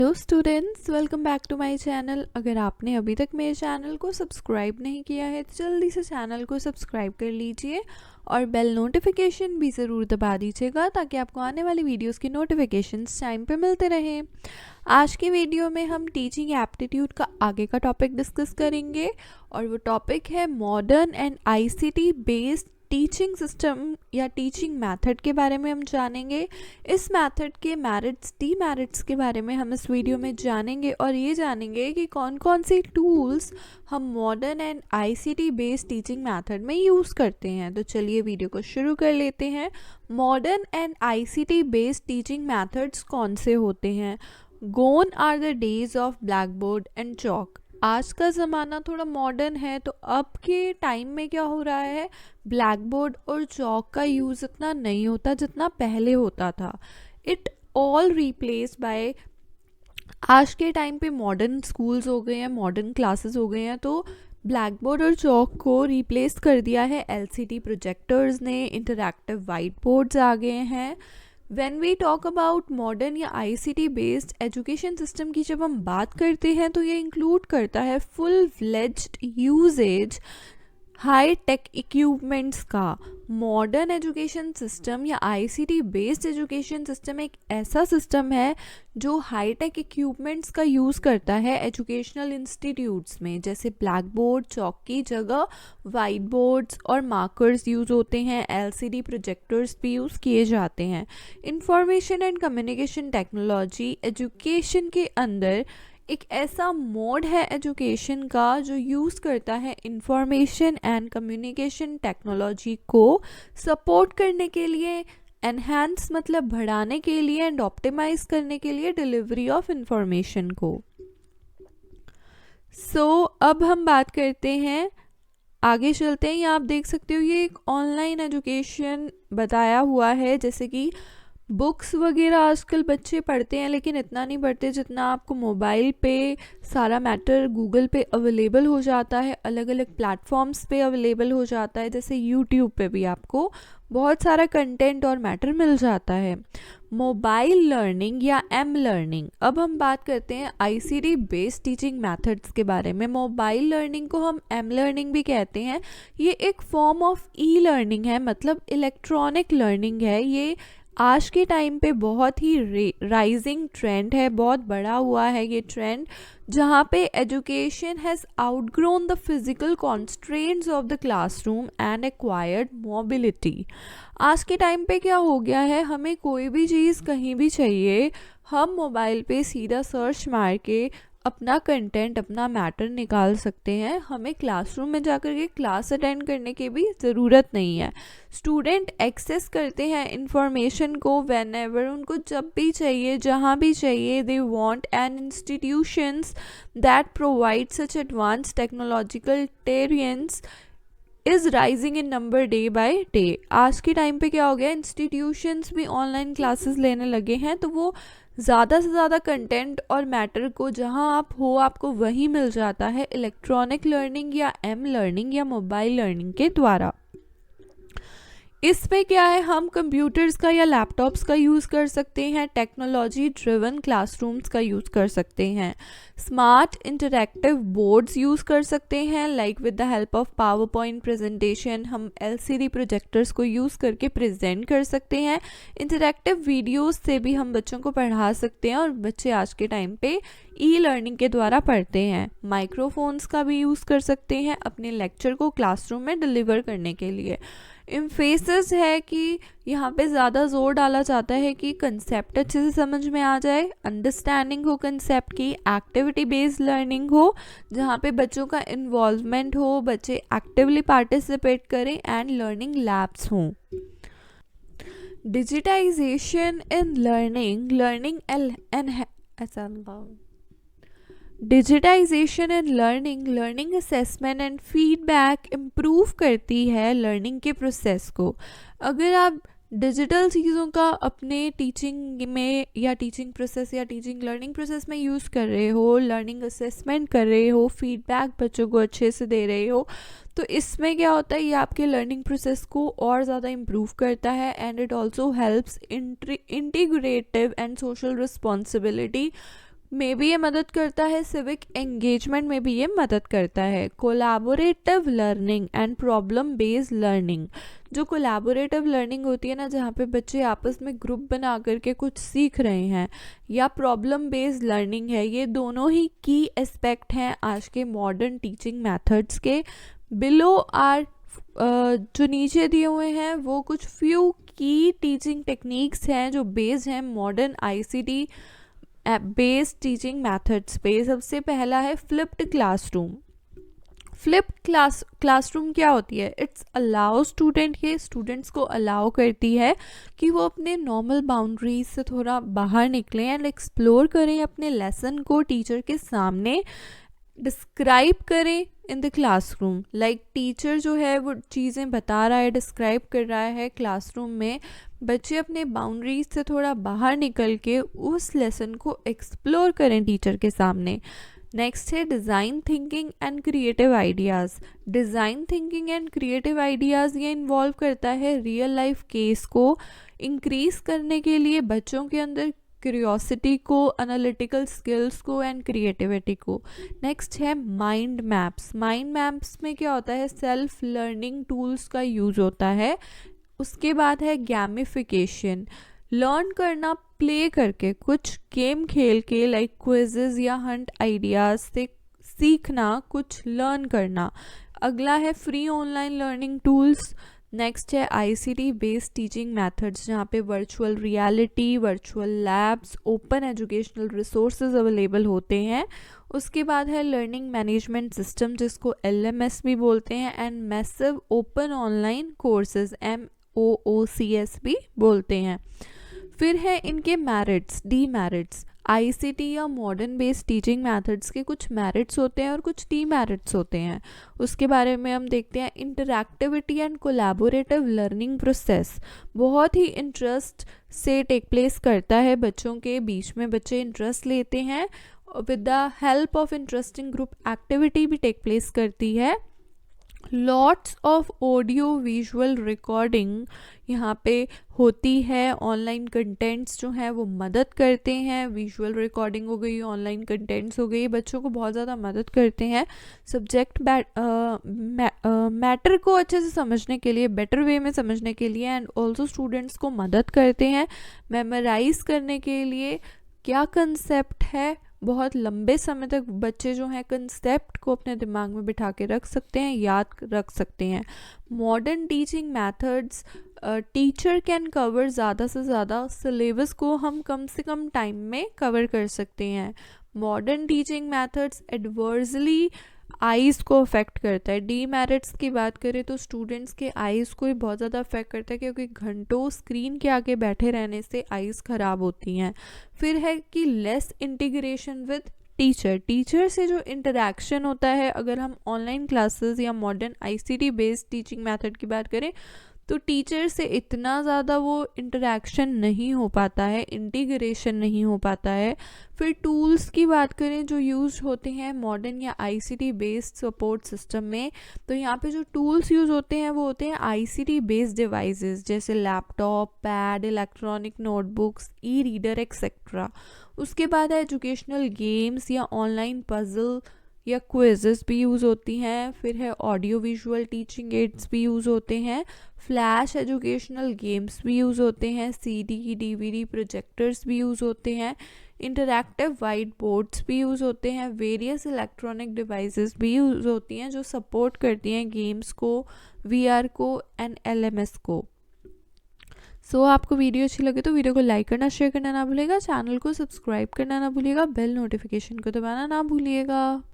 Hello students, welcome back to my channel. अगर आपने अभी तक मेरे चैनल को सब्सक्राइब नहीं किया है तो जल्दी से चैनल को सब्सक्राइब कर लीजिए और बेल नोटिफिकेशन भी ज़रूर दबा दीजिएगा ताकि आपको आने वाली वीडियोस की नोटिफिकेशंस टाइम पे मिलते रहें। आज की वीडियो में हम टीचिंग एप्टीट्यूड का आगे का टॉपिक डिस्कस करेंगे और वो टॉपिक है modern and ICT based teaching system या टीचिंग मेथड के बारे में हम जानेंगे। इस मेथड के मेरिट्स डीमेरिट्स के बारे में हम इस वीडियो में जानेंगे और ये जानेंगे कि कौन कौन सी टूल्स हम modern and ICT based teaching method में यूज़ करते हैं। तो चलिए वीडियो को शुरू कर लेते हैं। Modern and ICT based teaching methods कौन से होते हैं? Gone are the days of blackboard and chalk. आज का ज़माना थोड़ा मॉडर्न है, तो अब के टाइम में क्या हो रहा है, ब्लैक बोर्ड और चॉक का यूज़ इतना नहीं होता जितना पहले होता था। इट ऑल रिप्लेस बाय, आज के टाइम पे मॉडर्न स्कूल्स हो गए हैं, मॉडर्न क्लासेस हो गए हैं, तो ब्लैक बोर्ड और चॉक को रिप्लेस कर दिया है एलसीडी प्रोजेक्टर्स ने, इंटरैक्टिव वाइट बोर्ड्स आ गए हैं। When we talk about modern या आईसीटी बेस्ड एजुकेशन सिस्टम की जब हम बात करते हैं तो ये इंक्लूड करता है full fledged usages high tech equipments का। मॉडर्न एजुकेशन सिस्टम या आईसीटी बेस्ड एजुकेशन सिस्टम एक ऐसा सिस्टम है जो हाई टेक इक्विपमेंट्स का यूज़ करता है एजुकेशनल इंस्टीट्यूट्स में। जैसे ब्लैक बोर्ड चॉक की जगह वाइट बोर्ड्स और मार्कर्स यूज़ होते हैं, एलसीडी प्रोजेक्टर्स भी यूज़ किए जाते हैं। Information and communication technology education के अंदर एक ऐसा मोड है एजुकेशन का जो यूज़ करता है इंफॉर्मेशन एंड कम्युनिकेशन टेक्नोलॉजी को सपोर्ट करने के लिए, एनहांस मतलब बढ़ाने के लिए, एंड ऑप्टिमाइज करने के लिए डिलीवरी ऑफ इंफॉर्मेशन को। अब हम बात करते हैं, आगे चलते हैं। यहाँ आप देख सकते हो ये एक ऑनलाइन एजुकेशन बताया हुआ है। जैसे कि बुक्स वगैरह आजकल बच्चे पढ़ते हैं लेकिन इतना नहीं पढ़ते जितना आपको मोबाइल पे सारा मैटर गूगल पे अवेलेबल हो जाता है, अलग अलग प्लेटफॉर्म्स पे अवेलेबल हो जाता है। जैसे यूट्यूब पे भी आपको बहुत सारा कंटेंट और मैटर मिल जाता है। मोबाइल लर्निंग या एम लर्निंग। अब हम बात करते हैं आईसीटी बेस्ड टीचिंग मेथड्स के बारे में। मोबाइल लर्निंग को हम एम लर्निंग भी कहते हैं। ये एक फॉर्म ऑफ ई लर्निंग है, मतलब इलेक्ट्रॉनिक लर्निंग है। ये आज के टाइम पे बहुत ही राइजिंग ट्रेंड है, बहुत बड़ा हुआ है ये ट्रेंड, जहाँ पे education has outgrown the physical constraints of the classroom and acquired mobility. आज के टाइम पे क्या हो गया है, हमें कोई भी चीज़ कहीं भी चाहिए, हम मोबाइल पे सीधा सर्च मार के अपना कंटेंट, अपना मैटर निकाल सकते हैं। हमें क्लासरूम में जाकर के क्लास अटेंड करने की भी ज़रूरत नहीं है। स्टूडेंट एक्सेस करते हैं इंफॉर्मेशन को व्हेन एवर, उनको जब भी चाहिए, जहाँ भी चाहिए। They want an institutions that provide such advance technological terrains is rising in number day by day. आज के टाइम पे क्या हो गया, इंस्टीट्यूशंस भी ऑनलाइन क्लासेस लेने लगे हैं, तो वो ज़्यादा से ज़्यादा कंटेंट और मैटर को जहाँ आप हो आपको वहीं मिल जाता है इलेक्ट्रॉनिक लर्निंग या एम लर्निंग या मोबाइल लर्निंग के द्वारा। इसमें क्या है, हम कंप्यूटर्स का या लैपटॉप्स का यूज़ कर सकते हैं, टेक्नोलॉजी ड्रिवन क्लासरूम्स का यूज़ कर सकते हैं, स्मार्ट इंटरैक्टिव बोर्ड्स यूज़ कर सकते हैं। Like with the help of power point presentation हम एलसीडी प्रोजेक्टर्स को यूज़ करके प्रेजेंट कर सकते हैं। इंटरैक्टिव वीडियोस से भी हम बच्चों को पढ़ा सकते हैं और बच्चे आज के टाइम पे ई लर्निंग के द्वारा पढ़ते हैं। माइक्रोफोन्स का भी यूज़ कर सकते हैं अपने लेक्चर को क्लासरूम में डिलीवर करने के लिए। एम्फेसिस है कि यहाँ पे ज़्यादा जोर डाला जाता है कि कंसेप्ट अच्छे से समझ में आ जाए, अंडरस्टैंडिंग हो कंसेप्ट की, एक्टिविटी बेस्ड लर्निंग हो जहाँ पे बच्चों का इन्वॉल्वमेंट हो, बच्चे एक्टिवली पार्टिसिपेट करें, एंड लर्निंग लैब्स हों। Digitisation in learning, digitisation and learning assessment and feedback improve करती है लर्निंग के प्रोसेस को। अगर आप डिजिटल चीज़ों का अपने टीचिंग में या टीचिंग प्रोसेस या टीचिंग लर्निंग प्रोसेस में यूज़ कर रहे हो, लर्निंग असेसमेंट कर रहे हो, फीडबैक बच्चों को अच्छे से दे रहे हो, तो इसमें क्या होता है, ये आपके लर्निंग प्रोसेस को और ज़्यादा इम्प्रूव करता है। And it also helps integrative and social responsibility में भी ये मदद करता है, सिविक एंगेजमेंट में भी ये मदद करता है। Collaborative learning and problem based learning, जो कोलैबोरेटिव लर्निंग होती है ना, जहाँ पे बच्चे आपस में ग्रुप बना करके कुछ सीख रहे हैं, या प्रॉब्लम बेस्ड लर्निंग है, ये दोनों ही की एस्पेक्ट हैं आज के मॉडर्न टीचिंग मेथड्स के। बिलो आर जो नीचे दिए हुए हैं वो कुछ फ्यू की टीचिंग टेक्निक्स हैं जो बेस्ड हैं modern ICT based teaching methods पे। सबसे पहला है फ्लिप्ड क्लासरूम। फ्लिप्ड क्लासरूम क्या होती है? इट्स अलाउ स्टूडेंट, के स्टूडेंट्स को अलाउ करती है कि वो अपने नॉर्मल बाउंड्रीज से थोड़ा बाहर निकलें एंड एक्सप्लोर करें अपने लेसन को, टीचर के सामने डिस्क्राइब करें in the classroom. Like teacher जो है वो चीज़ें बता रहा है, डिस्क्राइब कर रहा है क्लासरूम में, बच्चे अपने बाउंड्रीज से थोड़ा बाहर निकल के उस लेसन को एक्सप्लोर करें टीचर के सामने। नेक्स्ट है design thinking and creative ideas. Design thinking and creative ideas ये इन्वॉल्व करता है रियल लाइफ केस को इंक्रीज करने के लिए बच्चों के अंदर क्यूरियोसिटी को, एनालिटिकल स्किल्स को एंड क्रिएटिविटी को। नेक्स्ट है माइंड मैप्स। माइंड मैप्स में क्या होता है? सेल्फ लर्निंग टूल्स का यूज़ होता है। उसके बाद है गैमिफिकेशन, लर्न करना प्ले करके, कुछ गेम खेल के, लाइक क्विजेज या हंट आइडियाज से सीखना, कुछ लर्न करना। अगला है free online learning tools. Next है आईसीटी बेस्ड टीचिंग मेथड्स, जहाँ पे virtual reality, virtual labs, open educational resources available होते हैं। उसके बाद है लर्निंग मैनेजमेंट सिस्टम, जिसको LMS भी बोलते हैं, and massive open online courses, MOOCs भी बोलते हैं। फिर है इनके मेरिट्स, डीमेरिट्स। आईसीटी या मॉडर्न बेस्ड टीचिंग मेथड्स के कुछ मेरिट्स होते हैं और कुछ डीमेरिट्स होते हैं। उसके बारे में हम देखते हैं। Interactivity and collaborative learning process बहुत ही इंटरेस्ट से टेक प्लेस करता है बच्चों के बीच में, बच्चे इंटरेस्ट लेते हैं, with the help of interesting group activity भी टेक प्लेस करती है। Lots of audio visual recording यहाँ पे होती है। ऑनलाइन कंटेंट्स जो हैं वो मदद करते हैं। विजुअल रिकॉर्डिंग हो गई, ऑनलाइन कंटेंट्स हो गई, बच्चों को बहुत ज़्यादा मदद करते हैं सब्जेक्ट मैटर को अच्छे से समझने के लिए, बेटर वे में समझने के लिए, एंड ऑल्सो स्टूडेंट्स को मदद करते हैं मेमोराइज करने के लिए। क्या कंसेप्ट है, बहुत लंबे समय तक बच्चे जो हैं कंसेप्ट को अपने दिमाग में बिठा के रख सकते हैं, याद रख सकते हैं। Modern teaching methods, teacher can cover ज़्यादा से ज़्यादा सिलेबस को हम कम से कम टाइम में कवर कर सकते हैं। Modern teaching methods adversely eyes को अफेक्ट करता है। डीमेरिट्स की बात करें तो स्टूडेंट्स के आइज़ को ही बहुत ज़्यादा अफेक्ट करता है, क्योंकि घंटों स्क्रीन के आगे बैठे रहने से आइज़ ख़राब होती हैं। फिर है कि लेस इंटीग्रेशन विद टीचर से जो इंटरेक्शन होता है, अगर हम ऑनलाइन क्लासेस या modern ICT based teaching method की बात करें तो टीचर से इतना ज़्यादा वो इंटरेक्शन नहीं हो पाता है, इंटीग्रेशन नहीं हो पाता है। फिर टूल्स की बात करें जो यूज़ होते हैं मॉडर्न या आईसीटी बेस्ड सपोर्ट सिस्टम में, तो यहाँ पे जो टूल्स यूज़ होते हैं वो होते हैं आईसीटी बेस्ड डिवाइसेस, जैसे laptop, pad, electronic notebooks, e reader etcetera. उसके बाद है एजुकेशनल गेम्स या ऑनलाइन पजल या क्विज़ेस भी यूज़ होती हैं। फिर है ऑडियो विजुअल टीचिंग एड्स भी यूज़ होते हैं। फ्लैश एजुकेशनल गेम्स भी यूज़ होते हैं। CD, DVD प्रोजेक्टर्स भी यूज़ होते हैं। इंटरैक्टिव वाइट बोर्ड्स भी यूज़ होते हैं। वेरियस इलेक्ट्रॉनिक डिवाइसेस भी यूज़ होती हैं जो सपोर्ट करती हैं गेम्स को, VR को एंड LMS को। सो आपको वीडियो अच्छी लगे तो वीडियो को लाइक करना, शेयर करना ना भूलिएगा, चैनल को सब्सक्राइब करना ना भूलिएगा, बेल नोटिफिकेशन को दबाना ना भूलिएगा।